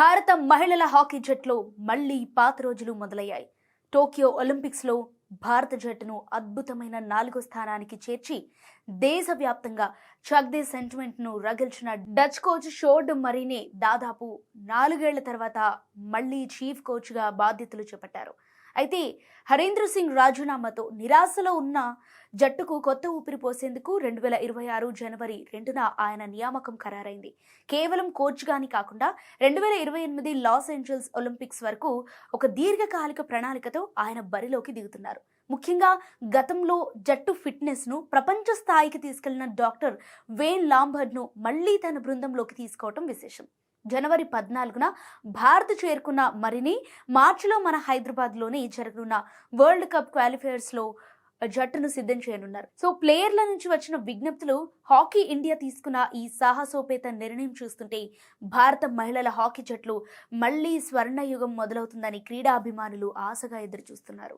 భారత మహిళల హాకీ జట్టులో మళ్లీ పాత రోజులు మొదలయ్యాయి. టోక్యో ఒలింపిక్స్లో భారత జట్టును అద్భుతమైన 4వ స్థానానికి చేర్చి దేశవ్యాప్తంగా చక్దే సెంటిమెంట్ను రగిల్చిన డచ్ కోచ్ షోర్డ్ మరీనే దాదాపు 4 ఏళ్ల తర్వాత మళ్లీ చీఫ్ కోచ్గా బాధ్యతలు చేపట్టారు. అయితే హరీంద్ర సింగ్ రాజీనామాతో నిరాశలో ఉన్న జట్టుకు కొత్త ఊపిరి పోసేందుకు 2026 జనవరి 2న ఆయన నియామకం ఖరారైంది. కేవలం కోచ్గాని కాకుండా 2028 లాస్ ఏంజల్స్ ఒలింపిక్స్ వరకు ఒక దీర్ఘకాలిక ప్రణాళికతో ఆయన బరిలోకి దిగుతున్నారు. ముఖ్యంగా గతంలో జట్టు ఫిట్నెస్ను ప్రపంచ స్థాయికి తీసుకెళ్లిన డాక్టర్ వేన్ లాంబర్డ్ను మళ్లీ తన బృందంలోకి తీసుకోవడం విశేషం. జనవరి 14న భారత్ చేరుకున్న మరిని మార్చిలో మన హైదరాబాద్లోని జరగనున్న వరల్డ్ కప్ క్వాలిఫైయర్స్లో జట్టును సిద్ధం చేయనున్నారు. సో ప్లేయర్ల నుంచి వచ్చిన విజ్ఞప్తులు, హాకీ ఇండియా తీసుకున్న ఈ సాహసోపేత నిర్ణయం చూస్తుంటే భారత మహిళల హాకీ జట్లు మళ్లీ స్వర్ణయుగం మొదలవుతుందని క్రీడాభిమానులు ఆశగా ఎదురుచూస్తున్నారు.